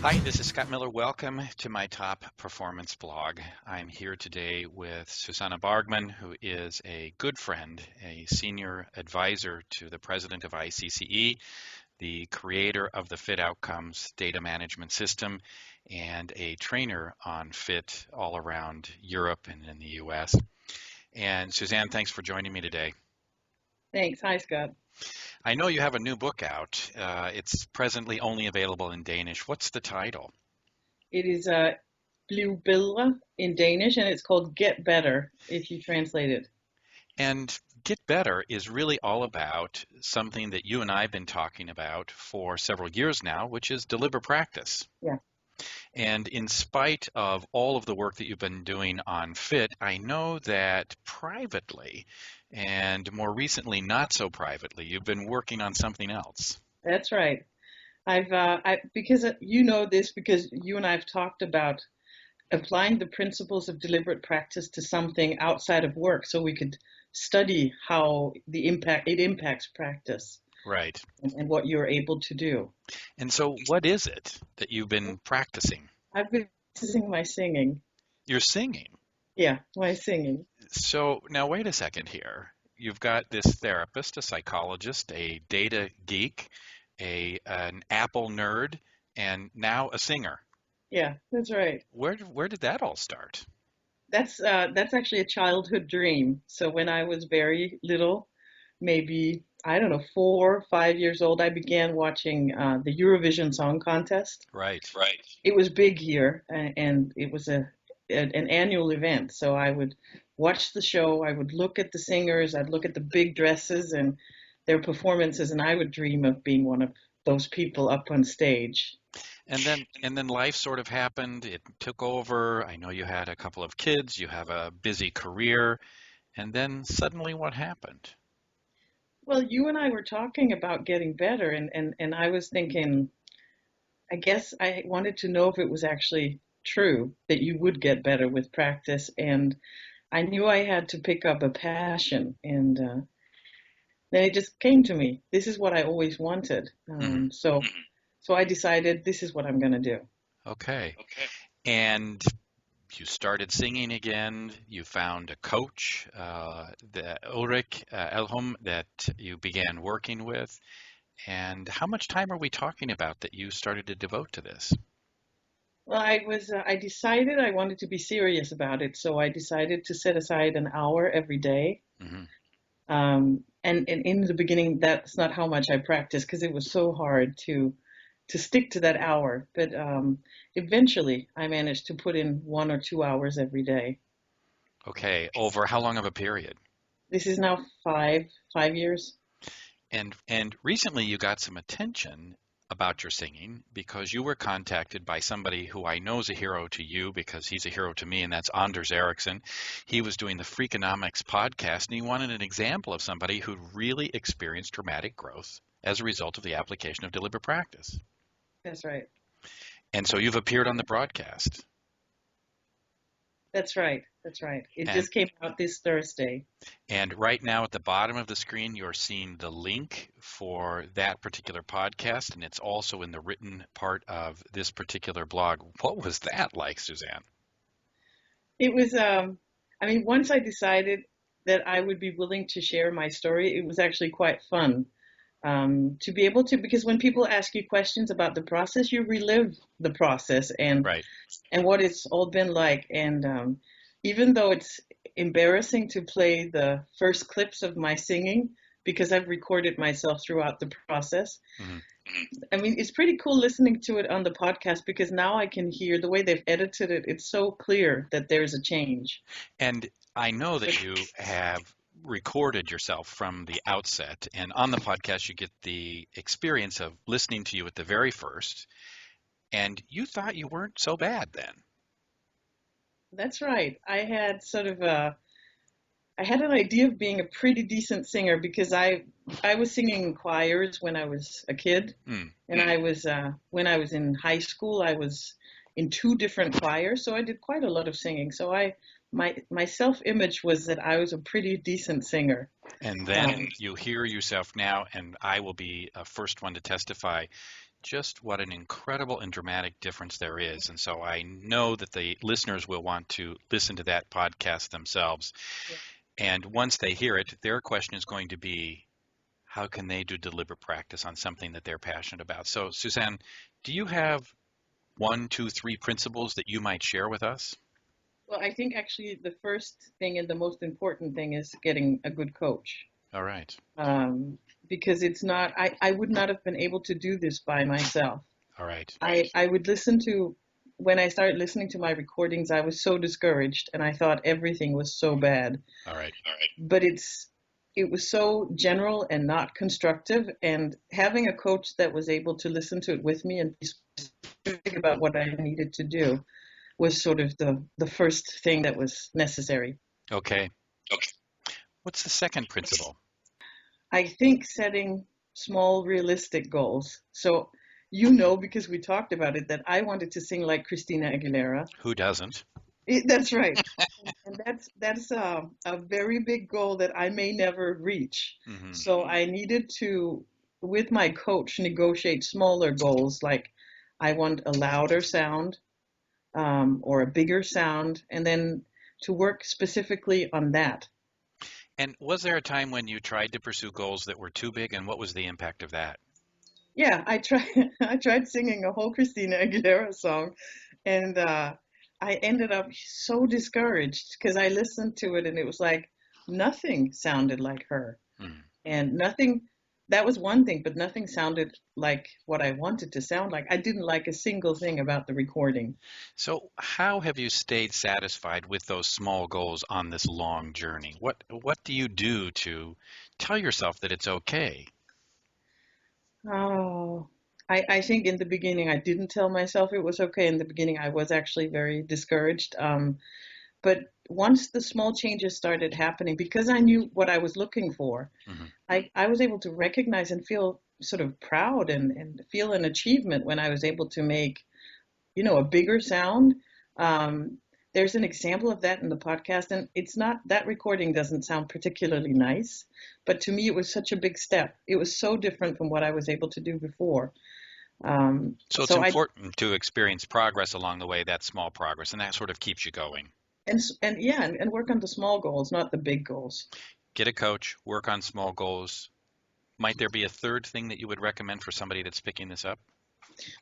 Hi, this is Scott Miller. Welcome to my Top Performance blog. I'm here today with Susanne Bargmann, who is a good friend, a senior advisor to the president of ICCE, the creator of the Fit Outcomes data management system, and a trainer on fit all around Europe and in the US. And Susanne, thanks for joining me today. Thanks. Hi, Scott. I know you have a new book out. It's presently only available in Danish. What's the title? It is Bliv bedre in Danish, and it's called Get Better if you translate it. And Get Better is really all about something that you and I have been talking about for several years now, which is deliberate practice. Yeah. And in spite of all of the work that you've been doing on fit, I know that privately, and more recently not so privately, you've been working on something else. That's right. Because you know this, because you and I have talked about applying the principles of deliberate practice to something outside of work, so we could study how it impacts practice. Right. And what you're able to do. And so what is it that you've been practicing? I've been practicing my singing. You're singing? Yeah, my singing. So now wait a second here. You've got this therapist, a psychologist, a data geek, an Apple nerd, and now a singer. Yeah, that's right. Where did that all start? That's actually a childhood dream. So when I was very little, maybe, I don't know, 4 or 5 years old, I began watching the Eurovision Song Contest. Right. It was big here, and it was an annual event. So I would watch the show, I would look at the singers, I'd look at the big dresses and their performances, and I would dream of being one of those people up on stage. And then life sort of happened. It took over. I know you had a couple of kids, you have a busy career, and then suddenly what happened? Well, you and I were talking about getting better, and I was thinking, I guess I wanted to know if it was actually true that you would get better with practice, and I knew I had to pick up a passion, and then it just came to me. This is what I always wanted. So I decided this is what I'm going to do. Okay. And you started singing again. You found a coach, the Ulrik Elholm, that you began working with. And how much time are we talking about that you started to devote to this? Well, I decided I wanted to be serious about it, so I decided to set aside an hour every day. Mm-hmm. And in the beginning, that's not how much I practiced because it was so hard to stick to that hour. But eventually, I managed to put in 1 or 2 hours every day. Okay, over how long of a period? This is now five years. And recently you got some attention about your singing because you were contacted by somebody who I know is a hero to you because he's a hero to me, and that's Anders Erickson. He was doing the Freakonomics podcast, and he wanted an example of somebody who really experienced dramatic growth as a result of the application of deliberate practice. That's right. And so you've appeared on the broadcast. That's right. It just came out this Thursday. And right now at the bottom of the screen, you're seeing the link for that particular podcast, and it's also in the written part of this particular blog. What was that like, Susanne? It was, once I decided that I would be willing to share my story, it was actually quite fun. To be able to, because when people ask you questions about the process, you relive the process and what it's all been like. And even though it's embarrassing to play the first clips of my singing, because I've recorded myself throughout the process, it's pretty cool listening to it on the podcast because now I can hear the way they've edited it. It's so clear that there's a change. And I know that you have recorded yourself from the outset, and on the podcast you get the experience of listening to you at the very first, and you thought you weren't so bad then. That's right. I had an idea of being a pretty decent singer because I was singing in choirs when I was a kid, and I was when I was in high school I was in 2 different choirs, so I did quite a lot of singing. So my self-image was that I was a pretty decent singer. And then you hear yourself now, and I will be a first one to testify. just what an incredible and dramatic difference there is. And so I know that the listeners will want to listen to that podcast themselves. Yeah. And once they hear it, their question is going to be, how can they do deliberate practice on something that they're passionate about? So, Susanne, do you have 1, 2, 3 principles that you might share with us? Well, I think actually the first thing and the most important thing is getting a good coach. All right. Because it's not, I would not have been able to do this by myself. All right. I would listen to, when I started listening to my recordings, I was so discouraged and I thought everything was so bad. All right. But it was so general and not constructive, and having a coach that was able to listen to it with me and be specific about what I needed to do was sort of the first thing that was necessary. Okay. What's the second principle? I think setting small, realistic goals. So, because we talked about it, that I wanted to sing like Christina Aguilera. Who doesn't? That's right. And that's a very big goal that I may never reach. Mm-hmm. So I needed to, with my coach, negotiate smaller goals, like I want a louder sound or a bigger sound, and then to work specifically on that. And was there a time when you tried to pursue goals that were too big, and what was the impact of that? Yeah, I tried singing a whole Christina Aguilera song, and I ended up so discouraged because I listened to it and it was like nothing sounded like her. And nothing, that was one thing, but nothing sounded like what I wanted to sound like. I didn't like a single thing about the recording. So how have you stayed satisfied with those small goals on this long journey? What do you do to tell yourself that it's okay? Oh, I think in the beginning I didn't tell myself it was okay. In the beginning I was actually very discouraged. But once the small changes started happening, because I knew what I was looking for, I was able to recognize and feel sort of proud and feel an achievement when I was able to make, a bigger sound. There's an example of that in the podcast, and it's not, that recording doesn't sound particularly nice, but to me it was such a big step. It was so different from what I was able to do before. So it's important to experience progress along the way, that small progress, and that sort of keeps you going. And work on the small goals, not the big goals. Get a coach, work on small goals. Might there be a third thing that you would recommend for somebody that's picking this up?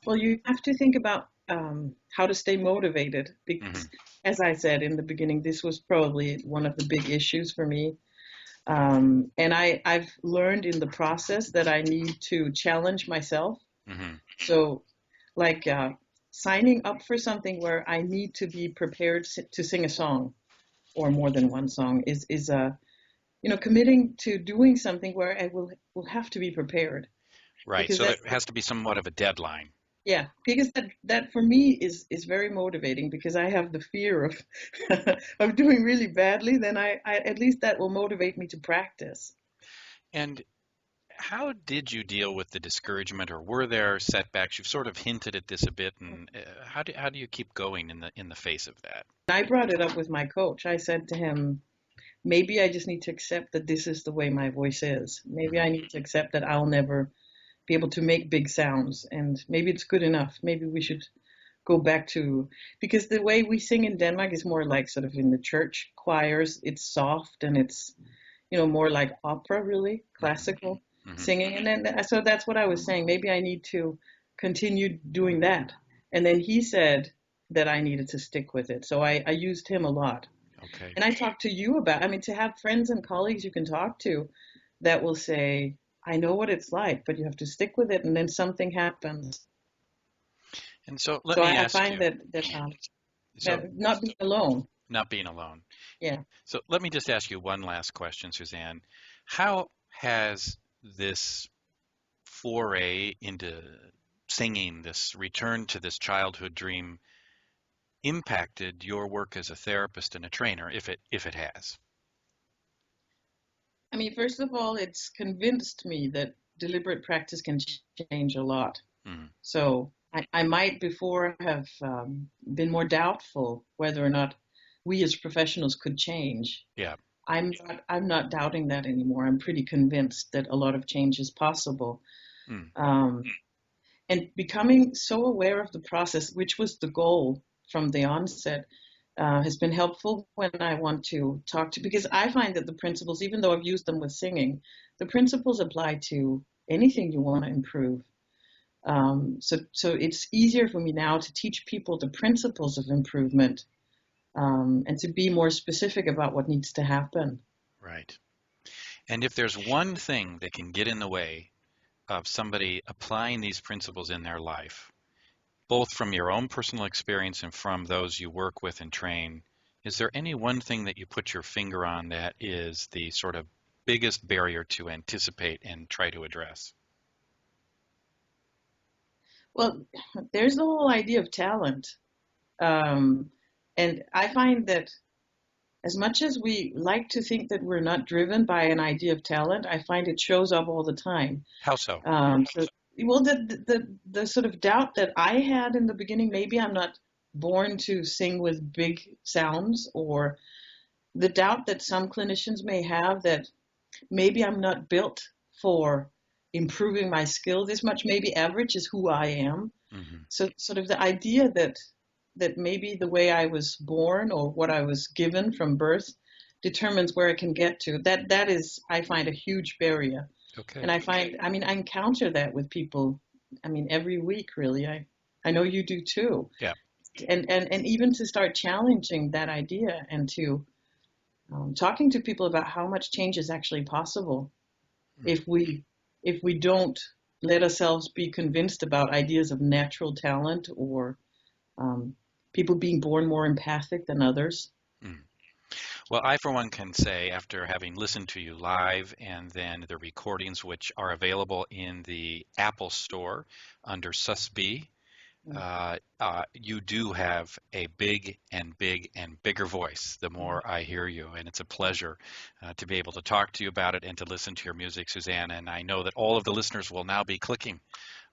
Well, you have to think about how to stay motivated because, as I said in the beginning, this was probably one of the big issues for me. And I've learned in the process that I need to challenge myself. So, like signing up for something where I need to be prepared to sing a song or more than one song is committing to doing something where I will have to be prepared. Right. So it has to be somewhat of a deadline. Yeah, because that for me is very motivating because I have the fear of of doing really badly. Then I at least that will motivate me to practice. And how did you deal with the discouragement, or were there setbacks? You've sort of hinted at this a bit, and how do you keep going in the face of that? I brought it up with my coach. I said to him, maybe I just need to accept that this is the way my voice is. Maybe I need to accept that I'll never be able to make big sounds, and maybe it's good enough. Maybe we should go back to, because the way we sing in Denmark is more like sort of in the church choirs. It's soft and it's, more like opera, really, classical singing. And then, so that's what I was saying. Maybe I need to continue doing that. And then he said that I needed to stick with it. So I used him a lot. Okay. And I talked to you about, to have friends and colleagues you can talk to that will say, I know what it's like, but you have to stick with it, and then something happens. And so let me ask you. I find that not being alone. Not being alone. Yeah. So let me just ask you one last question, Susanne. How has this foray into singing, this return to this childhood dream, impacted your work as a therapist and a trainer, if it has? First of all, it's convinced me that deliberate practice can change a lot. So I might before have been more doubtful whether or not we as professionals could change. Yeah. I'm not doubting that anymore. I'm pretty convinced that a lot of change is possible. And becoming so aware of the process, which was the goal from the onset, has been helpful when I want to talk to, because I find that the principles, even though I've used them with singing, the principles apply to anything you want to improve. So it's easier for me now to teach people the principles of improvement, and to be more specific about what needs to happen. Right. And if there's one thing that can get in the way of somebody applying these principles in their life, both from your own personal experience and from those you work with and train, is there any one thing that you put your finger on that is the sort of biggest barrier to anticipate and try to address? Well, there's the whole idea of talent. And I find that as much as we like to think that we're not driven by an idea of talent, I find it shows up all the time. How so? Well, the sort of doubt that I had in the beginning, maybe I'm not born to sing with big sounds, or the doubt that some clinicians may have that maybe I'm not built for improving my skill this much, maybe average is who I am. Mm-hmm. So sort of the idea that maybe the way I was born or what I was given from birth determines where I can get to. That is, I find, a huge barrier. Okay. And I encounter that with people, every week, really. I know you do too. Yeah. And even to start challenging that idea and to talking to people about how much change is actually possible if we don't let ourselves be convinced about ideas of natural talent or people being born more empathic than others. Mm. Well, I, for one, can say, after having listened to you live and then the recordings, which are available in the Apple Store under SUSB, you do have a big and bigger voice the more I hear you, and it's a pleasure to be able to talk to you about it and to listen to your music, Susanne. And I know that all of the listeners will now be clicking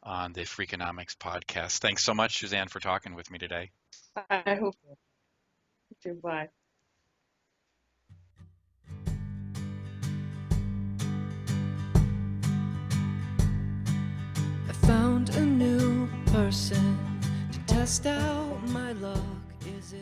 on the Freakonomics podcast. Thanks so much, Susanne, for talking with me today. I hope so. Bye. I found a new person to test out my luck. Is it